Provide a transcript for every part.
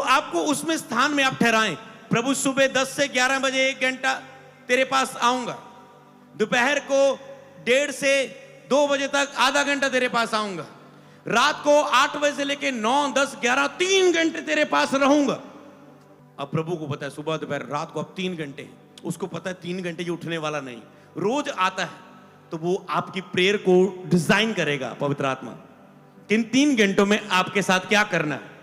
आपको उसमें स्थान में आप ठहराएं। प्रभु सुबह 10 से 11 बजे 1 घंटा तेरे पास आऊंगा, दोपहर को 1:30 से 2 बजे तक आधा घंटा तेरे पास आऊंगा, रात को 8 बजे से लेके 9, 10, 11 3 घंटे तेरे पास रहूंगा। अब प्रभु को पता है सुबह दोपहर रात को अब 3 घंटे, उसको पता है 3 घंटे ये उठने वाला नहीं, रोज आता है, तो वो आपकी प्रेयर को डिजाइन करेगा पवित्र आत्मा, इन 3 घंटों में आपके साथ क्या करना है।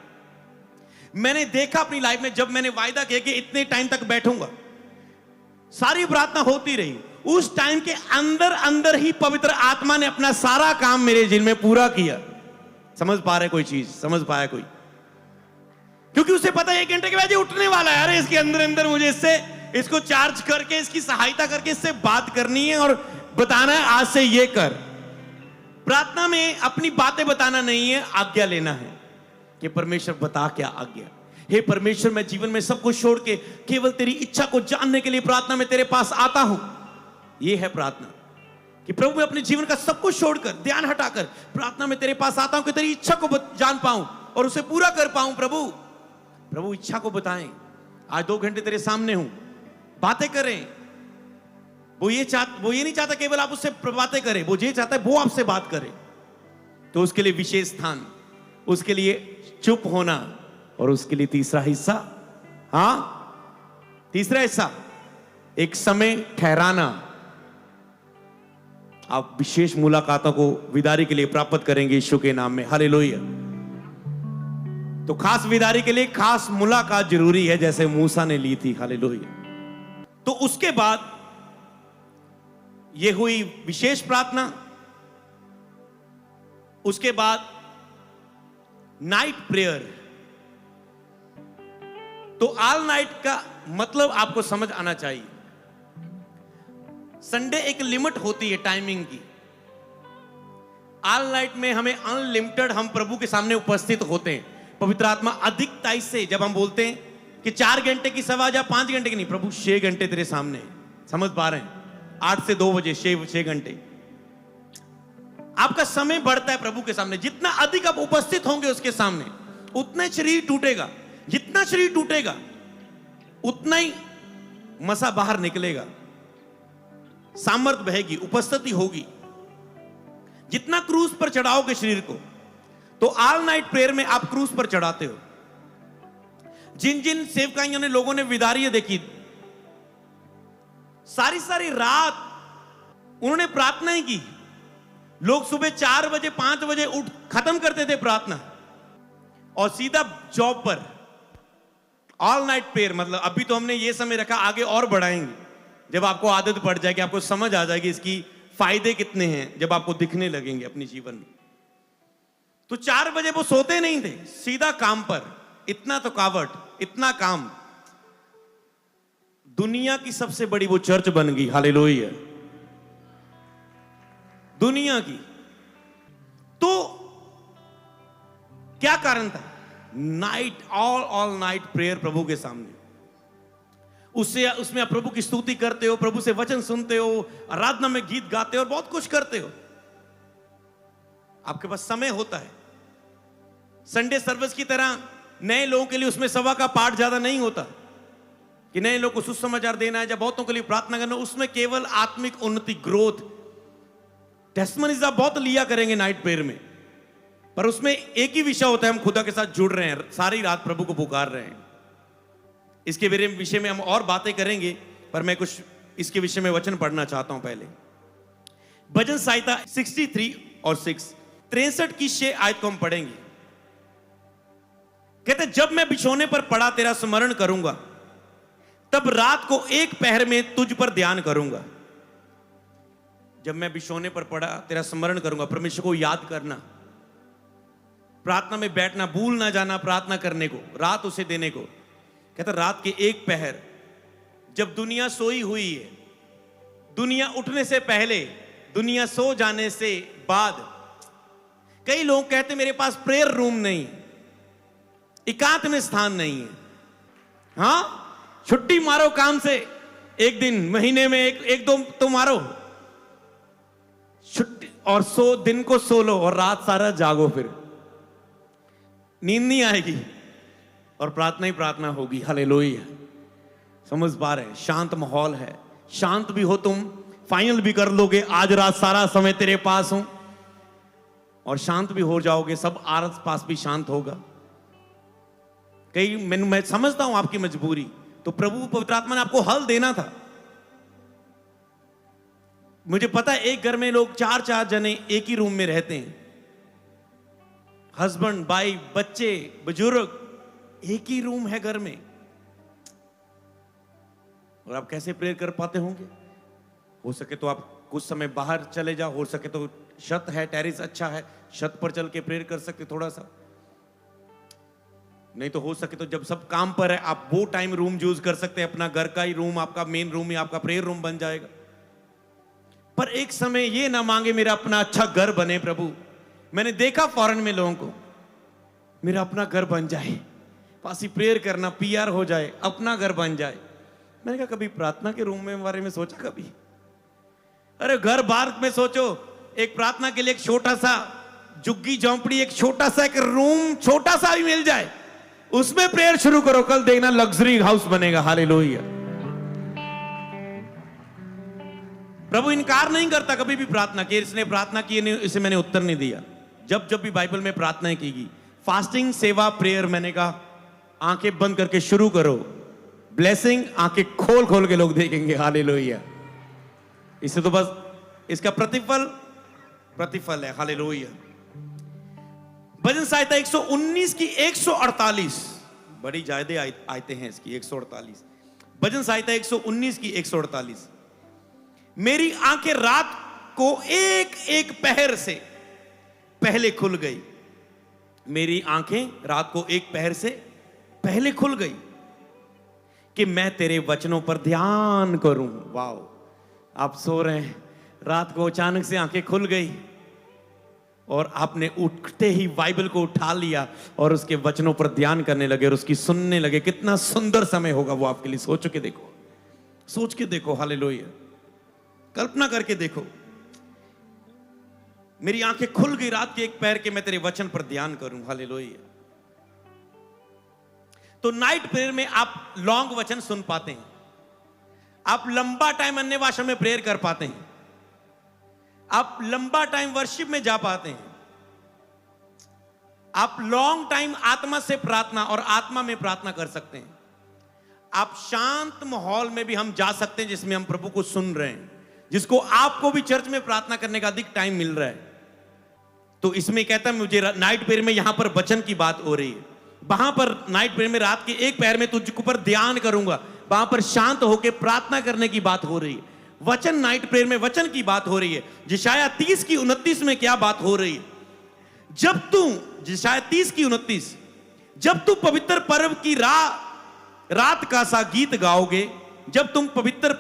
मैंने देखा अपनी लाइफ में, जब मैंने वायदा किया कि इतने टाइम तक बैठूंगा, सारी प्रार्थना होती रही, उस टाइम के अंदर अंदर ही पवित्र आत्मा ने अपना सारा काम मेरे दिल में पूरा किया। समझ पा रहे कोई चीज? समझ पाया कोई? क्योंकि उसे पता है 1 घंटे के बाद ये उठने वाला है, अरे इसके अंदर अंदर मुझे इसको चार्ज करके, इसकी सहायता करके इससे बात करनी है और बताना है आज से ये कर। प्रार्थना में अपनी बातें बताना नहीं है, आज्ञा लेना है कि परमेश्वर बता क्या आज्ञा। हे परमेश्वर, मैं जीवन में सब कुछ छोड़ के केवल तेरी इच्छा को जानने के लिए प्रार्थना में तेरे पास आता हूं। यह है प्रार्थना कि प्रभु मैं अपने जीवन का सब कुछ छोड़कर, ध्यान हटाकर प्रार्थना में तेरे पास आता हूं कि तेरी इच्छा को जान पाऊं और उसे पूरा कर पाऊं। प्रभु इच्छा को बताएं। आज 2 घंटे तेरे सामने हूं, बातें करें। वो ये नहीं चाहता केवल आप उससे बातें करें, वो ये चाहता है वो आपसे बात करे। तो उसके लिए विशेष स्थान, उसके लिए चुप होना, और उसके लिए तीसरा हिस्सा, तीसरा हिस्सा एक समय ठहराना। आप विशेष मुलाकातों को विदारी के लिए प्राप्त करेंगे यीशु के नाम में। हालेलुया। तो खास विदारी के लिए खास मुलाकात जरूरी है, जैसे मूसा ने ली थी। हालेलुया। तो उसके बाद यह हुई विशेष प्रार्थना। उसके बाद नाइट प्रेयर। तो ऑल नाइट का मतलब आपको समझ आना चाहिए। संडे एक लिमिट होती है टाइमिंग की। ऑल नाइट में हमें अनलिमिटेड हम प्रभु के सामने उपस्थित होते हैं। पवित्र आत्मा अधिकता से जब हम बोलते हैं कि 4 घंटे की सभा या 5 घंटे की नहीं, प्रभु 6 घंटे तेरे सामने। समझ पा रहे हैं? 8 से 2 बजे 6 घंटे आपका समय बढ़ता है प्रभु के सामने। जितना अधिक आप उपस्थित होंगे उसके सामने, उतना शरीर टूटेगा। जितना शरीर टूटेगा उतना ही मसा बाहर निकलेगा, सामर्थ बहेगी, उपस्थिति होगी। जितना क्रूस पर चढ़ाओगे शरीर को, तो ऑल नाइट प्रेयर में आप क्रूस पर चढ़ाते हो। जिन जिन सेवकाइयों ने, लोगों ने विदारियां देखी, सारी रात उन्होंने प्रार्थना ही की। लोग सुबह 4 बजे 5 बजे उठ खत्म करते थे प्रार्थना और सीधा जॉब पर। ऑल नाइट प्रेयर मतलब अभी तो हमने ये समय रखा, आगे और बढ़ाएंगे जब आपको आदत पड़ जाएगी, आपको समझ आ जाएगी इसकी फायदे कितने हैं, जब आपको दिखने लगेंगे अपने जीवन में। तो 4 बजे वो सोते नहीं थे, सीधा काम पर। इतना थकावट, इतना काम। दुनिया की सबसे बड़ी वो चर्च बन गई। हालेलुया। दुनिया की। तो क्या कारण था? नाइट, ऑल नाइट प्रेयर प्रभु के सामने। उसमें आप प्रभु की स्तुति करते हो, प्रभु से वचन सुनते हो, आराधना में गीत गाते हो और बहुत कुछ करते हो। आपके पास समय होता है। संडे सर्विस की तरह नए लोगों के लिए उसमें सभा का पाठ ज्यादा नहीं होता कि नए लोगों को सुसमाचार देना है या बहुतों के लिए प्रार्थना करना। उसमें केवल आत्मिक उन्नति, ग्रोथ, टेस्टमनीज आप बहुत लिया करेंगे नाइट प्रेयर में, पर उसमें एक ही विषय होता है, हम खुदा के साथ जुड़ रहे हैं, सारी रात प्रभु को पुकार रहे हैं। इसके विषय में हम और बातें करेंगे, पर मैं कुछ इसके विषय में वचन पढ़ना चाहता हूं। पहले भजन संहिता 63 और 6, 63 की 6 आयत को हम पढ़ेंगे। कहते, जब मैं बिछोने पर पड़ा तेरा स्मरण करूंगा, तब रात को एक पहर में तुझ पर ध्यान करूंगा। जब मैं बिछोने पर पड़ा तेरा स्मरण करूंगा, परमेश्वर को याद करना, प्रार्थना में बैठना, भूल ना जाना प्रार्थना करने को, रात उसे देने को। कहता रात के एक पहर, जब दुनिया सोई हुई है, दुनिया उठने से पहले, दुनिया सो जाने से बाद। कई लोग कहते मेरे पास प्रेयर रूम नहीं, एकांत में स्थान नहीं है। छुट्टी मारो काम से, एक दिन महीने में एक दो तो मारो छुट्टी, और दिन को सो लो और रात सारा जागो, फिर नींद नहीं आएगी। और प्रार्थना ही प्रार्थना होगी। हालेलुया। समझ पा रहे हैं? शांत माहौल है, शांत भी हो तुम, फाइनल भी कर लोगे, आज रात सारा समय तेरे पास हूं, और शांत भी हो जाओगे, सब आस पास भी शांत होगा। कई मैं समझता हूं आपकी मजबूरी, तो प्रभु पवित्र आत्मा ने आपको हल देना था। मुझे पता है एक घर में लोग 4-4 जने एक ही रूम में रहते हैं, हस्बैंड वाइफ बच्चे बुजुर्ग, एक ही रूम है घर में, और आप कैसे प्रेयर कर पाते होंगे? हो सके तो आप कुछ समय बाहर चले जाओ, हो सके तो छत है, टेरिस अच्छा है, छत पर चल के प्रेयर कर सकते थोड़ा सा, नहीं तो हो सके तो जब सब काम पर है आप वो टाइम रूम यूज कर सकते हैं, अपना घर का ही रूम, आपका मेन रूम ही आपका प्रेयर रूम बन जाएगा। पर एक समय ये ना मांगे मेरा अपना अच्छा घर बने प्रभु। मैंने देखा फॉरेन में लोगों को, मेरा अपना घर बन जाए, पास ही प्रेयर करना, पीआर हो जाए, अपना घर बन जाए। मैंने कहा कभी प्रार्थना के रूम में बारे में सोचा कभी? अरे घर बार में सोचो, एक प्रार्थना के लिए एक छोटा सा झुग्गी झोंपड़ी, एक छोटा सा एक रूम, छोटा सा भी मिल जाए, उसमें प्रेयर शुरू करो, कल देखना लग्जरी हाउस बनेगा। हालेलुया। प्रभु इनकार नहीं करता कभी भी प्रार्थना की, इसने प्रार्थना की नहीं, इसे मैंने उत्तर नहीं दिया। जब जब भी बाइबल में प्रार्थनाएं की गई, फास्टिंग सेवा प्रेयर, मैंने कहा आंखें बंद करके शुरू करो, ब्लेसिंग आंखें खोल खोल के लोग देखेंगे। हालेलुया। इससे तो बस इसका प्रतिफल है। हालेलुया। भजन संहिता 119 की 148, बड़ी ज्यादा आयतें हैं इसकी, 148। भजन संहिता 119 की 148। मेरी आंखें रात को एक एक पहर से पहले खुल गई, मेरी आंखें रात को एक पहर से पहले खुल गई कि मैं तेरे वचनों पर ध्यान करूं। वाओ, आप सो रहे हैं, रात को अचानक से आंखें खुल गई और आपने उठते ही बाइबल को उठा लिया और उसके वचनों पर ध्यान करने लगे और उसकी सुनने लगे। कितना सुंदर समय होगा वो आपके लिए। सोच के देखो, सोच के देखो। हालेलुया। कल्पना करके देखो, मेरी आंखें खुल गई रात के एक पैर के, मैं तेरे वचन पर ध्यान करूं। हालेलुया। तो नाइट प्रेयर में आप लॉन्ग वचन सुन पाते हैं, आप लंबा टाइम अन्य भाषा में प्रेयर कर पाते हैं, आप लंबा टाइम वर्शिप में जा पाते हैं, आप लॉन्ग टाइम आत्मा से प्रार्थना और आत्मा में प्रार्थना कर सकते हैं। आप शांत माहौल में भी हम जा सकते हैं जिसमें हम प्रभु को सुन रहे हैं, जिसको आपको भी चर्च में प्रार्थना करने का अधिक टाइम मिल रहा है। तो इसमें कहता है मुझे नाइट प्रेयर में यहां पर वचन की बात हो रही है, वहां पर नाइट प्रेयर में रात के एक पैर में तुझको पर ध्यान करूंगा, वहां पर शांत होकर प्रार्थना करने की बात हो रही है। वचन नाइट प्रेयर में वचन की बात हो रही है। जिशाया 30 की 29 में क्या बात हो रही है? जब तू, जिशाया 30 की 29, जब तू पवित्र पर्व की रात का सा गीत गाओगे, जब तुम पवित्र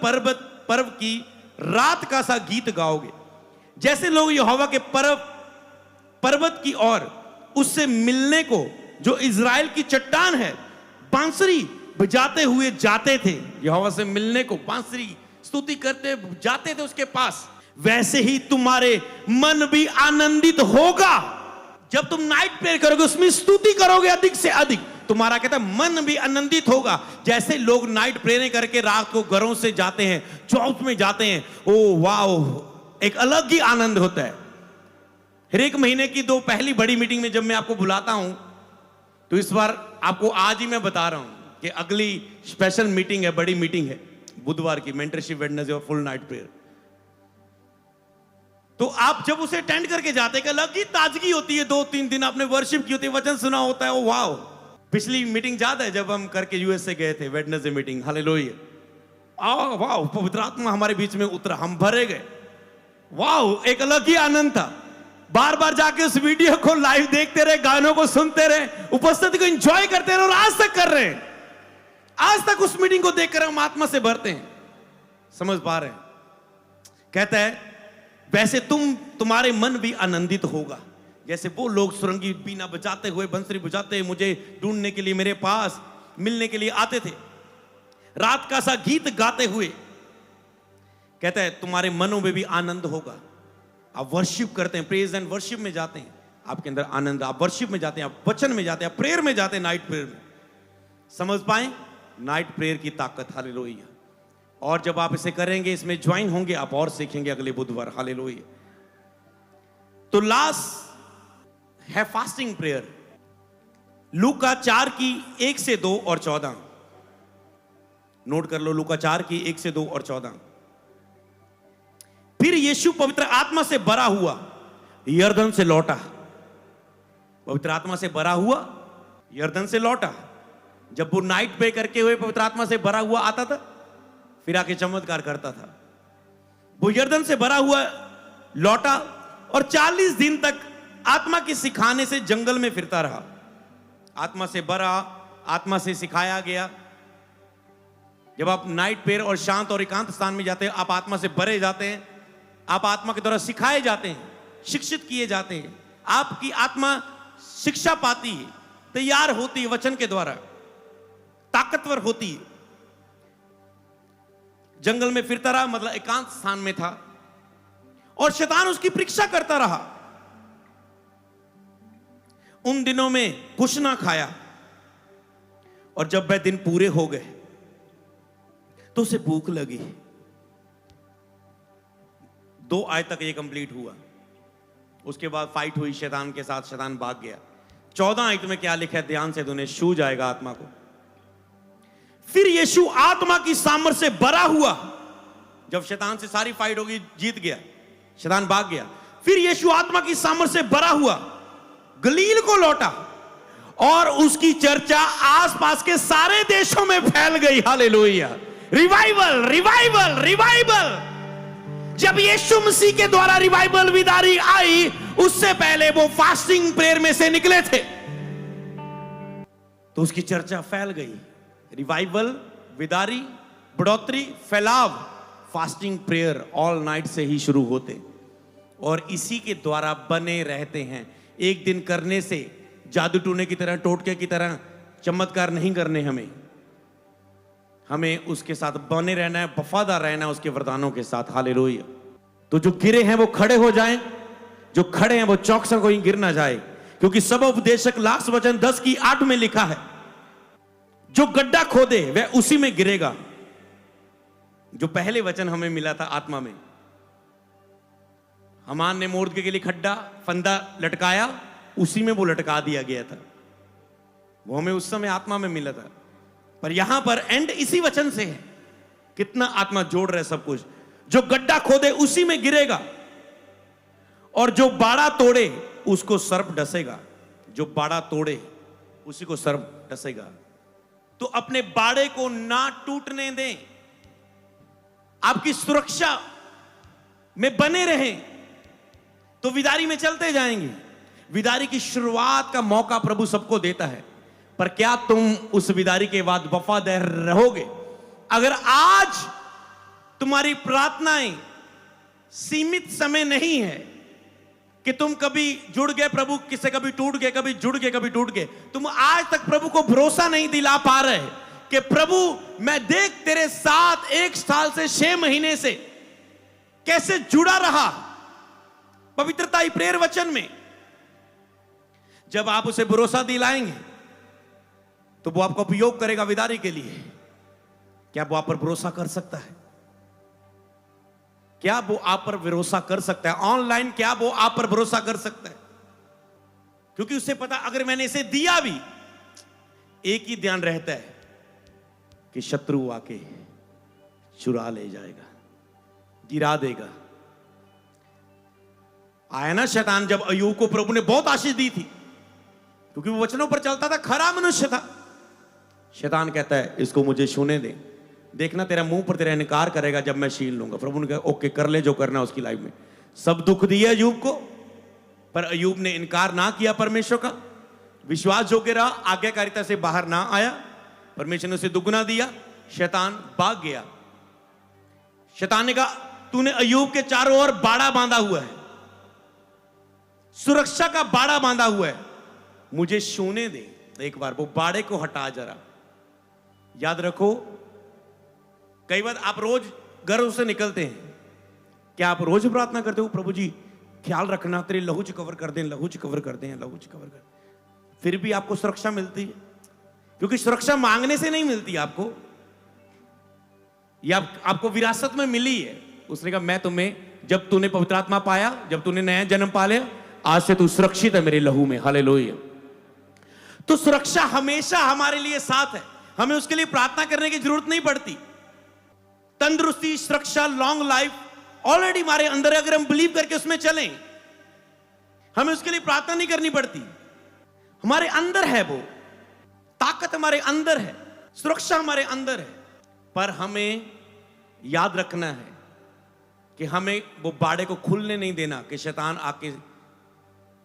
पर्व की रात का सा गीत गाओगे, जैसे लोग यहोवा के पर्वत की ओर उससे मिलने को, जो इज़राइल की चट्टान है, बांसुरी बजाते हुए जाते थे, यहोवा से मिलने को बांसुरी स्तुति करते जाते थे उसके पास, वैसे ही तुम्हारे मन भी आनंदित होगा। जब तुम नाइट प्रेयर करोगे, उसमें स्तुति करोगे अधिक से अधिक, तुम्हारा कहता है मन भी आनंदित होगा। जैसे लोग नाइट प्रेयर करके रात को घरों से जाते हैं, चौथ में जाते हैं, ओ वाओ, एक अलग ही आनंद होता है। हर एक महीने की 2 पहली बड़ी मीटिंग में जब मैं आपको बुलाता हूं, तो इस बार आपको आज ही मैं बता रहा हूं कि अगली स्पेशल मीटिंग है, बड़ी मीटिंग है बुधवार की, मेंटरशिप वेडनेसडे और फुल नाइट प्रेयर। तो आप जब उसे अटेंड करके जाते हैं, अलग ही ताजगी होती है। 2-3 दिन आपने वर्शिप की होती है, वचन सुना होता है, ओ वाओ। पिछली मीटिंग याद है जब हम करके यूएस से गए थे, वेडनेसडे मीटिंग, हालेलुया। वाओ, पवित्र आत्मा हमारे बीच में उतरा, हम भरे गए, वाओ, एक अलग ही आनंद था। बार बार जाके उस वीडियो को लाइव देखते रहे, गानों को सुनते रहे, उपस्थिति को एंजॉय करते रहे और आज तक कर रहे हैं। आज तक उस मीटिंग को देखकर हम आत्मा से भरते हैं। समझ पा रहे हैं? कहता है वैसे तुम्हारे मन भी आनंदित होगा, जैसे वो लोग सुरंगी बीना बजाते हुए, बंसरी बजाते हुए मुझे ढूंढने के लिए, मेरे पास मिलने के लिए आते थे, रात का सा गीत गाते हुए। कहता है तुम्हारे मनों में भी आनंद होगा। आप वर्शिप करते हैं, प्रेज एंड वर्शिप में जाते हैं, आपके अंदर आनंद, आप वर्शिप में जाते हैं, आप वचन में जाते हैं, आप प्रेयर में जाते हैं, नाइट प्रेयर में, समझ पाए नाइट प्रेयर की ताकत। हालेलुया। और जब आप इसे करेंगे, इसमें ज्वाइन होंगे, आप और सीखेंगे अगले बुधवार। हालेलुया। तो लास्ट है फास्टिंग प्रेयर। लूका 4 की 1 से 2 और 14 नोट कर लो। लूका 4 की 1 से 2 और 14। फिर यीशु पवित्र आत्मा से भरा हुआ यरदन से लौटा। पवित्र आत्मा से भरा हुआ यरदन से लौटा। जब वो नाइट पे करके हुए पवित्र आत्मा से भरा हुआ आता था, फिर आके चमत्कार करता था। वो यरदन से भरा हुआ लौटा और 40 दिन तक आत्मा के सिखाने से जंगल में फिरता रहा। आत्मा से भरा, आत्मा से सिखाया गया। जब आप नाइट प्रेयर और शांत और एकांत स्थान में जाते हैं, आप आत्मा से भरे जाते हैं, आप आत्मा के द्वारा सिखाए जाते हैं, शिक्षित किए जाते हैं। आपकी आत्मा शिक्षा पाती है, तैयार होती है, वचन के द्वारा ताकतवर होती है। जंगल में फिरता रहा, मतलब एकांत स्थान में था, और शैतान उसकी परीक्षा करता रहा। उन दिनों में कुछ ना खाया, और जब वह दिन पूरे हो गए तो उसे भूख लगी। 2 आयत तक ये कंप्लीट हुआ। उसके बाद फाइट हुई शैतान के साथ, शैतान भाग गया। 14 आयत में क्या लिखा है, ध्यान से दुनिया छू जाएगा आत्मा को। फिर यीशु आत्मा की सामर्थ से भरा हुआ। जब शैतान से सारी फाइट होगी, जीत गया, शैतान भाग गया। फिर यीशु आत्मा की सामर्थ से भरा हुआ गलील को लौटा, और उसकी चर्चा आसपास के सारे देशों में फैल गई। हालेलुया। Revival, revival, revival. जब यीशु मसीह के द्वारा रिवाइवल विदारी आई, उससे पहले वो फास्टिंग प्रेयर में से निकले थे, तो उसकी चर्चा फैल गई। रिवाइवल, विदारी, बढ़ोतरी, फैलाव फास्टिंग प्रेयर ऑल नाइट से ही शुरू होते और इसी के द्वारा बने रहते हैं। एक दिन करने से जादू टूने की तरह, टोटके की तरह चमत्कार नहीं करने। हमें उसके साथ बने रहना है, वफादार रहना है उसके वरदानों के साथ। हालेलुया। तो जो गिरे हैं वो खड़े हो जाएं, जो खड़े हैं वो चौकसा कोई गिर ना जाए, क्योंकि सब उपदेशक लास्ट वचन 10 की 8 में लिखा है, जो गड्ढा खोदे वह उसी में गिरेगा। जो पहले वचन हमें मिला था आत्मा में, हमान ने मोर्दके के लिए खड्डा फंदा लटकाया, उसी में वो लटका दिया गया था। वो हमें उस समय आत्मा में मिला था। पर यहां पर एंड इसी वचन से है। कितना आत्मा जोड़ रहे सब कुछ। जो गड्ढा खोदे उसी में गिरेगा, और जो बाड़ा तोड़े उसको सर्प डसेगा। जो बाड़ा तोड़े उसी को सर्प डसेगा। तो अपने बाड़े को ना टूटने दें, आपकी सुरक्षा में बने रहें, तो विदारी में चलते जाएंगे। विदारी की शुरुआत का मौका प्रभु सबको देता है, पर क्या तुम उस विदारी के बाद वफादार रहोगे? अगर आज तुम्हारी प्रार्थनाएं सीमित समय नहीं है कि तुम कभी जुड़ गए प्रभु किससे, कभी टूट गए, कभी जुड़ गए, कभी टूट गए, तुम आज तक प्रभु को भरोसा नहीं दिला पा रहे कि प्रभु मैं देख तेरे साथ 1 साल से 6 महीने से कैसे जुड़ा रहा पवित्रता ही प्रेयर वचन में। जब आप उसे भरोसा दिलाएंगे तो वो आपका उपयोग करेगा विदारी के लिए। क्या वो आप पर भरोसा कर सकता है? क्या वो आप पर भरोसा कर सकता है? ऑनलाइन क्या वो आप पर भरोसा कर सकता है? क्योंकि उसे पता अगर मैंने इसे दिया भी, एक ही ध्यान रहता है कि शत्रु आके चुरा ले जाएगा, गिरा देगा। आया ना शैतान, जब अय्यूब को प्रभु ने बहुत आशीष दी थी क्योंकि वो वचनों पर चलता था, खरा मनुष्य था। शैतान कहता है इसको मुझे छूने दे, देखना तेरा मुंह पर तेरा इनकार करेगा जब मैं छीन लूंगा। प्रभु ने कहा ओके, कर ले जो करना उसकी लाइफ में। सब दुख दिया अय्यूब को, पर अय्यूब ने इनकार ना किया परमेश्वर का, विश्वास योग्य रहा, आज्ञाकारिता से बाहर ना आया, परमेश्वर ने उसे दुगना दिया। शैतान भाग गया। शैतान ने कहा तूने अय्यूब के चारों ओर बाड़ा बांधा हुआ है, सुरक्षा का बाड़ा बांधा हुआ है, मुझे छूने दे। एक बार वो बाड़े को हटा जरा। याद रखो, कई बार आप रोज गर्व से निकलते हैं। क्या आप रोज प्रार्थना करते हो प्रभु जी ख्याल रखना, तेरे लहू च कवर कर दें, लहू च कवर कर दें, लहू च कवर कर, फिर भी आपको सुरक्षा मिलती है? क्योंकि सुरक्षा मांगने से नहीं मिलती आपको, या आपको विरासत में मिली है। उसने कहा मैं तुम्हें, जब तूने पवित्र आत्मा पाया, जब तूने नया जन्म पा लिया, आज से तू सुरक्षित है मेरे लहू में। हालेलुया। तो सुरक्षा हमेशा हमारे लिए साथ है, हमें उसके लिए प्रार्थना करने की जरूरत नहीं पड़ती। तंदुरुस्ती, सुरक्षा, लॉन्ग लाइफ ऑलरेडी हमारे अंदर है। अगर हम बिलीव करके उसमें चलें, हमें उसके लिए प्रार्थना नहीं करनी पड़ती, हमारे अंदर है। वो ताकत हमारे अंदर है, सुरक्षा हमारे अंदर है। पर हमें याद रखना है कि हमें वो बाड़े को खुलने नहीं देना कि शैतान आके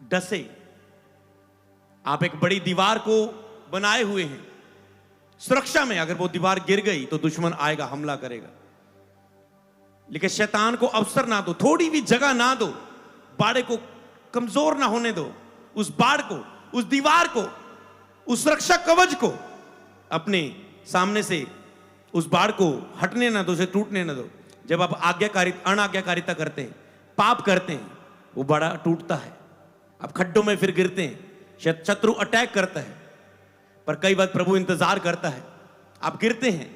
डसे। आप एक बड़ी दीवार को बनाए हुए हैं सुरक्षा में, अगर वो दीवार गिर गई तो दुश्मन आएगा, हमला करेगा। लेकिन शैतान को अवसर ना दो, थोड़ी भी जगह ना दो, बाड़े को कमजोर ना होने दो। उस बाड़ को, उस दीवार को, उस सुरक्षा कवच को अपने सामने से, उस बाड़ को हटने ना दो, उसे टूटने ना दो। जब आप अनाज्ञाकारिता करते हैं, पाप करते हैं, वो बाड़ा टूटता है, आप खड्डों में फिर गिरते हैं, शत्रु अटैक करता है। पर कई बार प्रभु इंतजार करता है, आप गिरते हैं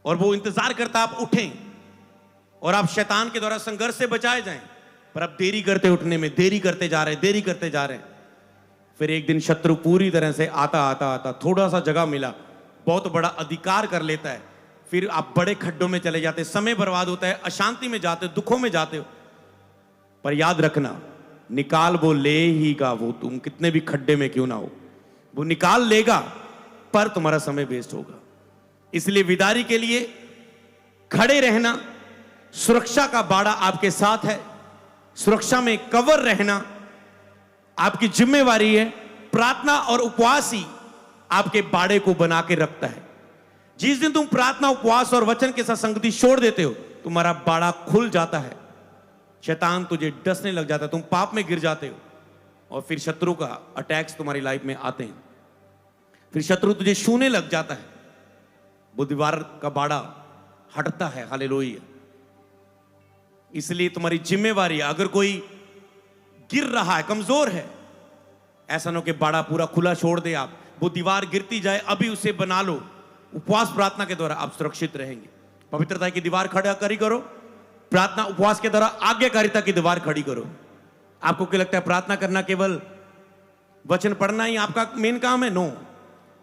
और वो इंतजार करता आप उठें और आप शैतान के द्वारा संघर्ष से बचाए जाएं। पर आप देरी करते उठने में, देरी करते जा रहे हैं। फिर एक दिन शत्रु पूरी तरह से आता थोड़ा सा जगह मिला, बहुत बड़ा अधिकार कर लेता है। फिर आप बड़े खड्डों में चले जाते, समय बर्बाद होता है, अशांति में जाते हो, दुखों में जाते हो। पर याद रखना, निकाल वो ले ही गा, वो तुम कितने भी खड्डे में क्यों ना हो, वो निकाल लेगा, पर तुम्हारा समय वेस्ट होगा। इसलिए विदारी के लिए खड़े रहना, सुरक्षा का बाड़ा आपके साथ है, सुरक्षा में कवर रहना आपकी जिम्मेवारी है। प्रार्थना और उपवास ही आपके बाड़े को बना के रखता है। जिस दिन तुम प्रार्थना, उपवास और वचन के साथ संगति छोड़ देते हो, तुम्हारा बाड़ा खुल जाता है, शैतान तुझे डसने लग जाता है, तुम पाप में गिर जाते हो और फिर शत्रु का अटैक्स तुम्हारी लाइफ में आते हैं। फिर शत्रु तुझे छूने लग जाता है, वो दीवार का बाड़ा हटता है। हालेलुया। इसलिए तुम्हारी जिम्मेवारी है, अगर कोई गिर रहा है, कमजोर है, ऐसा ना हो कि बाड़ा पूरा खुला छोड़ दे आप, वो दीवार गिरती जाए, अभी उसे बना लो। उपवास प्रार्थना के द्वारा आप सुरक्षित रहेंगे। पवित्रता की दीवार खड़ा करी करो, प्रार्थना उपवास के द्वारा आज्ञाकारिता की दीवार खड़ी करो। आपको क्या लगता है प्रार्थना करना केवल वचन पढ़ना ही आपका मेन काम है? नो,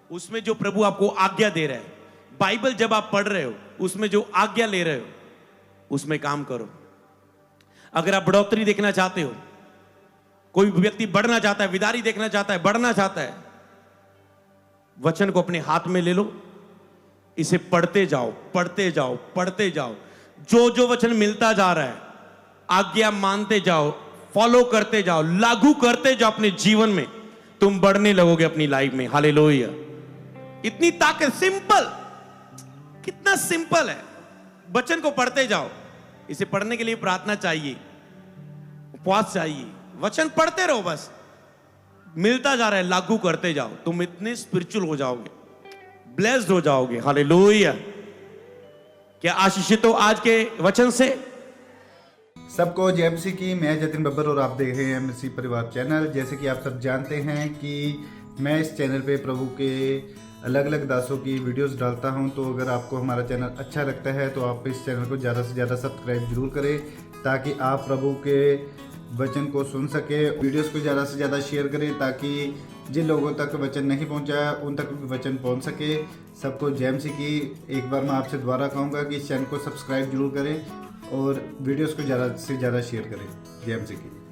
उसमें जो प्रभु आपको आज्ञा दे रहा है, बाइबल जब आप पढ़ रहे हो, उसमें जो आज्ञा ले रहे हो, उसमें काम करो। अगर आप बढ़ोतरी देखना चाहते हो, कोई व्यक्ति बढ़ना चाहता है, विदारी देखना चाहता है, बढ़ना चाहता है, वचन को अपने हाथ में ले लो, इसे पढ़ते जाओ, पढ़ते जाओ, पढ़ते जाओ। जो जो वचन मिलता जा रहा है, आज्ञा मानते जाओ, फॉलो करते जाओ, लागू करते जाओ अपने जीवन में, तुम बढ़ने लगोगे अपनी लाइफ में। हालेलुया। इतनी ताकत, सिंपल, कितना सिंपल है। वचन को पढ़ते जाओ। इसे पढ़ने के लिए प्रार्थना चाहिए, उपवास चाहिए, वचन पढ़ते रहो, बस मिलता जा रहा है, लागू करते जाओ, तुम इतने स्पिरिचुअल हो जाओगे, ब्लेस्ड हो जाओगे। हालेलुया। क्या आशीषित हो आज के वचन से? सबको जय मसीह की। मैं जतिन बब्बर और आप देख रहे हैं मसीह परिवार चैनल। जैसे कि आप सब जानते हैं कि मैं इस चैनल पे प्रभु के अलग अलग दासों की वीडियोस डालता हूं, तो अगर आपको हमारा चैनल अच्छा लगता है तो आप इस चैनल को ज़्यादा से ज़्यादा सब्सक्राइब जरूर करें, ताकि आप प्रभु के वचन को सुन सके। वीडियोस को ज़्यादा से ज़्यादा शेयर करें, ताकि जिन लोगों तक वचन नहीं पहुंचा उन तक वचन पहुंच सके। सबको जय मसीह की। एक बार मैं आपसे दोबारा कहूँगा कि इस चैनल को सब्सक्राइब जरूर करें और वीडियोस को ज़्यादा से ज़्यादा शेयर करें। जय मसीह की।